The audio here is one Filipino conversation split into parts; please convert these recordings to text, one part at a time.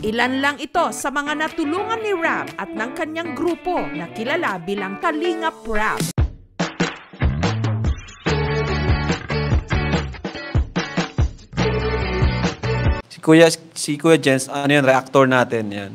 Ilan lang ito sa mga natulungan ni Rab at ng kanyang grupo na kilala bilang Kalingap Rab. Si Kuya Jens, ano yan, reactor natin yan.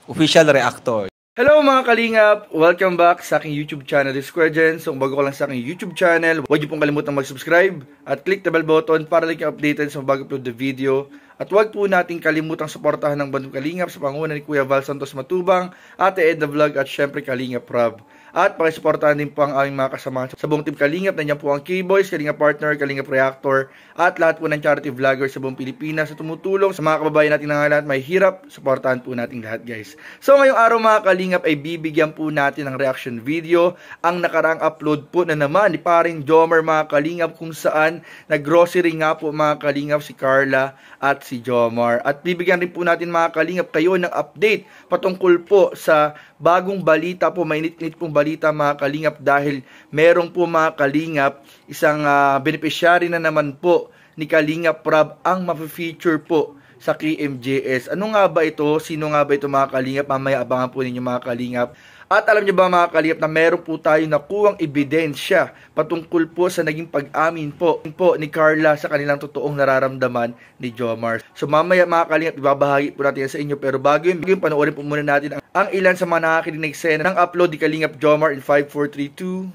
Official reactor. Hello mga Kalingap! Welcome back sa aking YouTube channel, this is Kuya Jens. So kung bago ka lang sa aking YouTube channel, huwag niyo pong kalimutang mag-subscribe at click the bell button para like updated sa bago upload na video. At huwag po nating kalimutang suportahan ng Bandung Kalingap sa panguna ni Kuya Val Santos Matubang, Ate Edna Vlog at syempre Kalingap Rab. At pakisuportahan din po ang aming mga kasama sa buong team Kalingap. Nandiyan po ang K-Boys, Kalingap Partner, Kalingap Reactor, at lahat po ng charity vloggers sa buong Pilipinas sa tumutulong sa mga kababayan natin na lahat may hirap. Suportahan po natin lahat, guys. So ngayong araw mga Kalingap ay bibigyan po natin ng reaction video ang nakaraang upload po na naman ni paring Jomar mga Kalingap, kung saan nag-grocery nga po mga Kalingap si Carla at si Jomar. At bibigyan rin po natin mga Kalingap kayo ng update patungkol po sa bagong balita po, mainit-init pong balita mga Kalingap, dahil merong po mga Kalingap isang beneficiary na naman po ni Kalingap Rab ang ma-feature po sa KMJS. Ano nga ba ito? Sino nga ba ito mga Kalingap? Mamaya abangan po ninyo mga Kalingap. At alam niyo ba mga Kalingap na meron po tayo nakuhang ebidensya patungkol po sa naging pag-amin po ni Carla sa kanilang totoong nararamdaman ni Jomar. So mamaya mga Kalingap, ibabahagi po natin yan sa inyo. Pero bago yun, panoorin po muna natin ang ilan sa mga nakakinig na eksena ng upload ni Kalingap Jomar in 5, 4, 3, 2.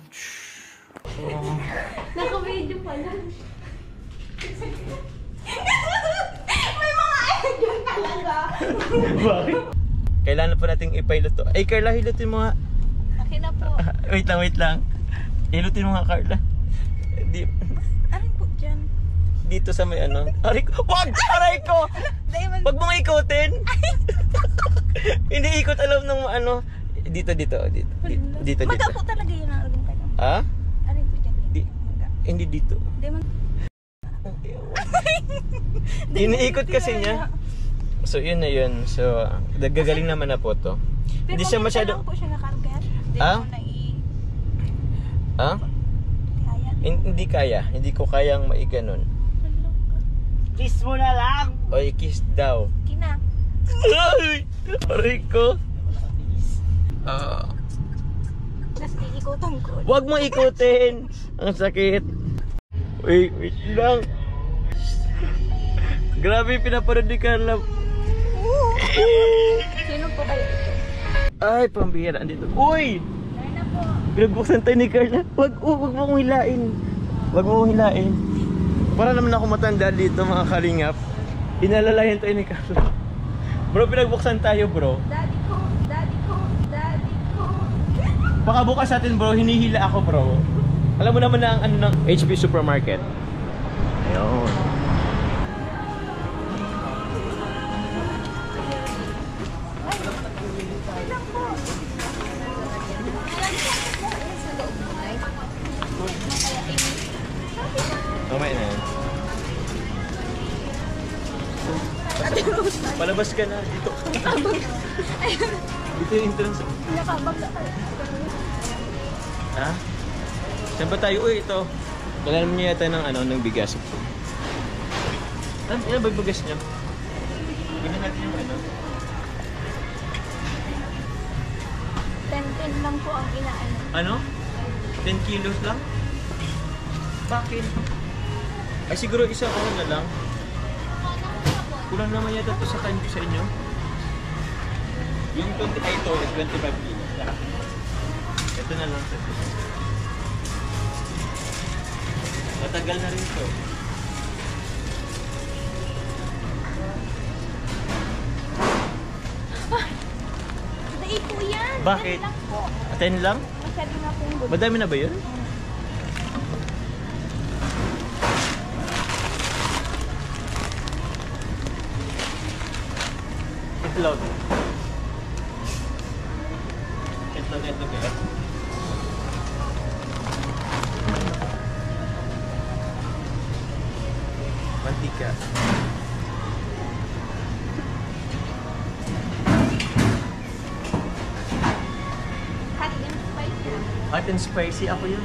Naka-video pa lang. May mga ayun talaga. Bakit? Kailangan po nating ipilot to. Ay, Carla, hilutin mo nga. Akin na po. Wait lang. Hilutin mo nga, Carla. Aray po dyan. Dito sa may ano. Aray ko! Wag! Aray ko! Wag mo nga ikutin! Hindi ikot alam ng ano. Dito. Maga po talaga yun ang alagong kayo. Ha? Aray po dyan. Hindi dito. Iniikot kasi niya. So yun na yun. So gagaling naman na po to. Hindi siya masyado. Pero po siya nakarga. Hindi kaya. Hindi ko kayang maiganon. Kiss mo na lang. Oy, kiss daw. Kina. Ay! Aray ko. Tapos iikutan ko. Wag mo ikutin. Ang sakit. Wait lang. Grabe pinapanood ni Carla. Sino po kayo ito? Ay, pambihira. Andito. Uy! Ayun na po. Pinagbuksan tayo ni Carla. Wag mo kong hilain. Wag mo kong hilain. Para naman ako matanda dito mga Kalingap. Inalalayan tayo ni Carla. Bro, pinagbuksan tayo bro. Daddy ko. Baka bukas natin bro, hinihila ako bro. Alam mo naman na ang ano ng HB Supermarket. Ayun. Mamaya na yan. Palabas ka na dito. Dito yung entrance. Nakabag na kayo. Ha? Saan ba tayo? Uy, ito. Kailangan mo niya yata ng bigas. Yan ba yung bigas niya? Tingnan natin yung ano. 10 lang po ang inaano. Ano? 10 kilos lang? Bakit? Ay siguro isang ano na lang. Kulang naman yata ito sa kanyo sa inyo. Yung 20 ay ito is 25 kilos. Ito na lang sa ito. Matagal na rin ito. Dahil po yan. Bakit? 10 lang po. 10 lang? Masyado na pong good. Madami na ba yun? Itlog. Itlog kaya. Mantika. Hot and spicy. Ako yun.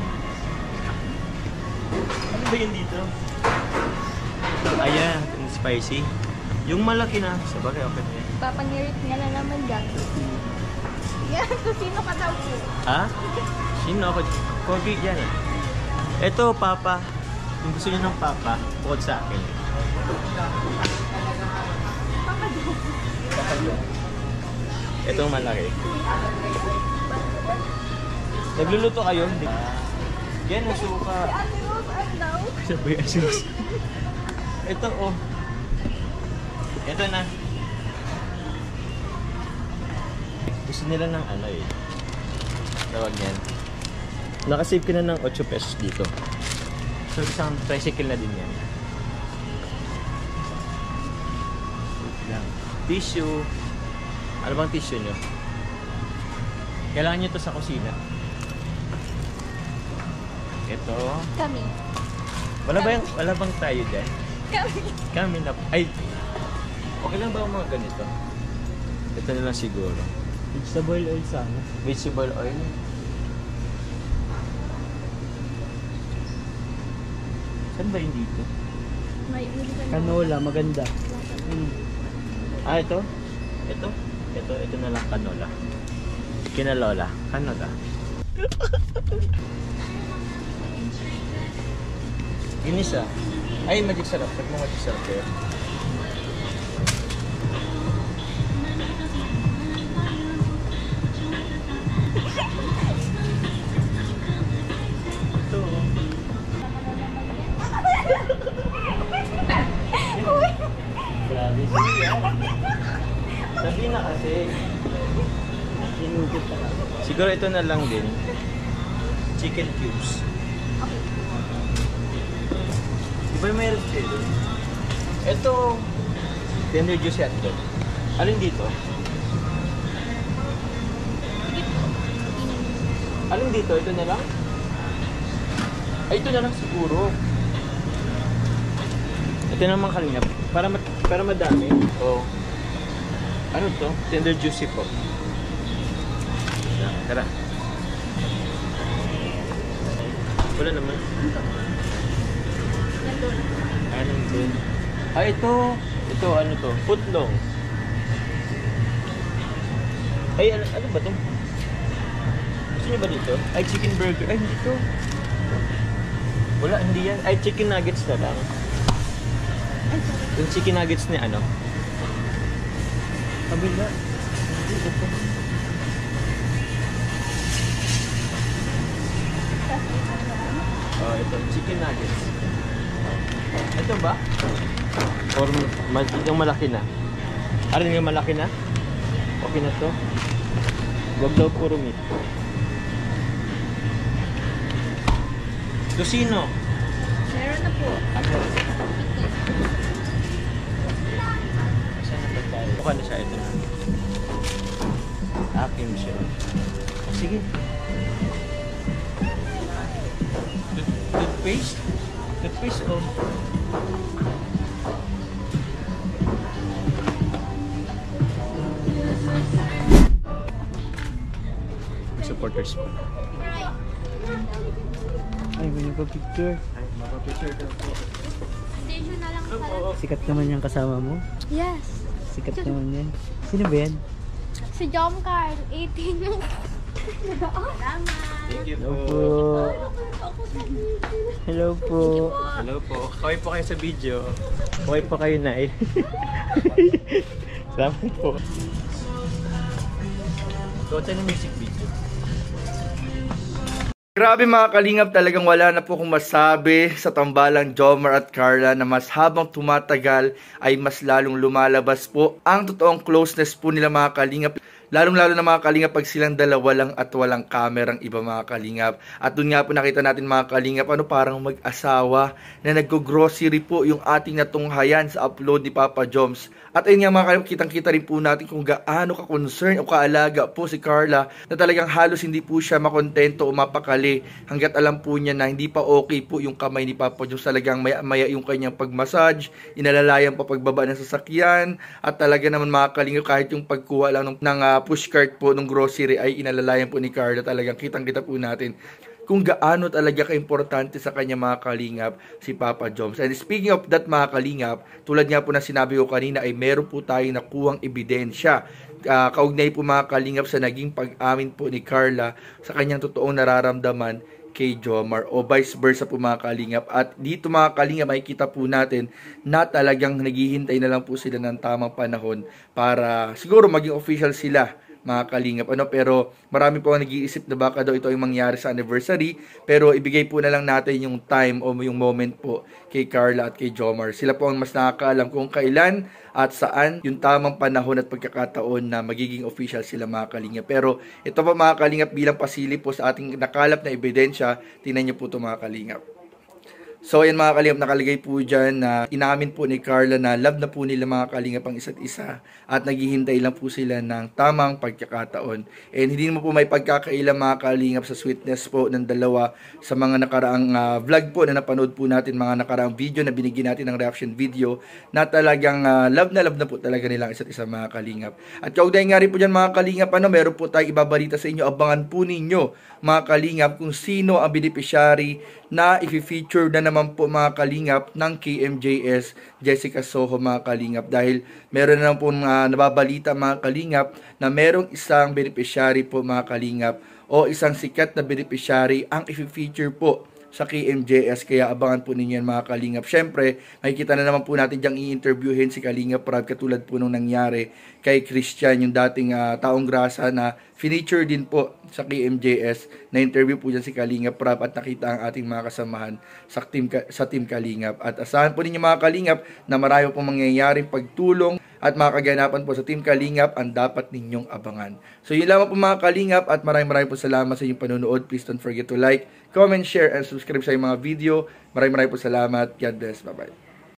Ano ba yun dito? Ayan, hot and spicy. Yung malaki na. Sabagay, okay na yan. Papangirit nga na naman dyan. Yan, kung sino ka daw po. Ha? Sino ako? Corgi yan eh. Ito, Papa. Kung gusto niyo ng Papa, bukod sa akin. Papa daw. Itong malaki. Nagluluto kayo? Yan, ang suka. Ate Rose, ano daw? Sabay asus. Ito, oh. Ito na. Gusto nila ng ano eh. Tawag yan. Nakasave ka na ng 8 pesos dito. So, isang tricycle na din yan. Tissue. Ano bang tissue nyo? Kailangan nyo to sa kusina. Ito. Kami. Wala bang tayo dyan? Kami. Kami na. Ay! Okay lang ba ang mga ganito? Ito na lang siguro. Vegetable oil sana. Vegetable oil. Saan ba yun dito? May Canola, maganda. Ah, ito? Ito? Ito na lang canola. Kinalola. Canola. Ginisa. Ay, magic sarap. Sabi mo magic sarap kayo. Ito. Grabe siya. Sabi na kasi. Sinugot talaga. Siguro ito na lang din. Chicken cubes. Di ba may red kayo doon? Ito. Tender juice yan doon. Alin dito? Alin dito? Ito na lang? Ay, ito na lang siguro. Ito naman kalingap. Para madami. Oh. Ano to? Tender juicy po. Tara. Wala naman. Ay, nandun. Ah, ito. Ito, ano to? Footlong. Ay, ano ba to? Gusto niyo ba dito? Ay, chicken burger. Ay, hindi to. Wala, hindi yan. Ay, chicken nuggets na lang. Yung chicken nuggets ni ano? Kabila. Oh, ito. Chicken nuggets. Ito ba? Or yung malaki na? Ano yung malaki na? Okay na to? Huwag daw puro meat. Tocino. Meron na po. Ano? Saan na ba tayo? Mukha na siya. Ito na. Akin siya. Sige. Toothpaste? Toothpaste oh. Supporters po. Ay, may nagpa-picture. Ay, mapapicture daw po. Station na lang pala. Sikat naman yung kasama mo. Yes. Sikat naman yan. Sino ba yan? Si John Carl, 18 yung... Salamat. Thank you Hello po. po. Ako sa video. Hello po. Hello po. Kaway po kayo sa video. Kaway po kayo na eh. Salamat po. So, what's yung music video? Grabe mga kalingap, talagang wala na po akong masabi sa tambalang Jomar at Carla na mas habang tumatagal ay mas lalong lumalabas po ang totoong closeness po nila mga kalingap. Lalong-lalo na mga kalingap pag silang dalawa lang at walang kamerang iba mga kalingap. At dun nga po nakita natin mga kalingap, ano parang mag-asawa na nag-grocery po yung ating natunghayan sa upload ni Papa Joms. At ayun nga mga kalingap, kitang-kita rin po natin kung gaano ka-concern o kaalaga po si Carla na talagang halos hindi po siya makontento o mapakali hanggat alam po niya na hindi pa okay po yung kamay ni Papa Joms. Talagang maya-maya yung kanyang pag-massage, inalalayan pa pagbaba ng sasakyan, at talaga naman mga kalingap kahit yung pagkuha lang ng pushcart po ng grocery ay inalalayan po ni Carla. Talagang kitang-kita po natin kung gaano talaga ka-importante sa kanya mga kalingap si Papa Joms. And speaking of that mga kalingap, tulad nga po na sinabi ko kanina ay meron po tayong nakuhang ebidensya. Kaugnay po mga kalingap sa naging pag-amin po ni Carla sa kanyang totoong nararamdaman kay Jomar o vice versa po mga kalingap. At dito mga kalingap makikita po natin na talagang naghihintay na lang po sila ng tamang panahon para siguro maging official sila mga kalingap. Pero marami po ang nag-iisip na baka daw ito ay mangyari sa anniversary, pero ibigay po na lang natin yung time o yung moment po kay Carla at kay Jomar. Sila po ang mas nakakaalam kung kailan at saan yung tamang panahon at pagkakataon na magiging official sila mga kalingap. Pero ito pa mga kalingap bilang pasilip po sa ating nakalap na ebidensya, tingnan niyo po ito mga kalingap. So ayan mga kalingap, nakalagay po dyan na inamin po ni Carla na love na po nila mga kalingap ang isa't isa at naghihintay lang po sila ng tamang pagkakataon. And hindi mo po may pagkakailan mga kalingap sa sweetness po ng dalawa sa mga nakaraang vlog po na napanood po natin, mga nakaraang video na binigyan natin ng reaction video na talagang love na po talaga nilang isa't isa mga kalingap. At kaugnay nga rin po dyan mga kalingap, meron po tayong ibabalita sa inyo, abangan po ninyo mga kalingap kung sino ang beneficiary na i-feature na naman po mga kalingap ng KMJS Jessica Soho mga kalingap, dahil meron na po nababalita mga kalingap na merong isang beneficiary po mga kalingap o isang sikat na beneficiary ang i-feature po sa KMJS, kaya abangan po ninyo yan mga kalingap. Syempre, makikita na naman po natin diyang i-interviewin si Kalingap Rab katulad po nung nangyari kay Christian, yung dating taong grasa na feature din po sa KMJS. Na-interview po dyan si Kalingap Rab at nakita ang ating mga kasamahan sa team Kalingap. At asahan po ninyo mga Kalingap na marami pong mangyayaring pagtulong at mga kaganapan po sa Team Kalingap ang dapat ninyong abangan. So yun lamang po mga Kalingap at maraming po salamat sa inyong panonood. Please don't forget to like, comment, share, and subscribe sa inyong mga video. Maraming po salamat. God bless. Bye-bye.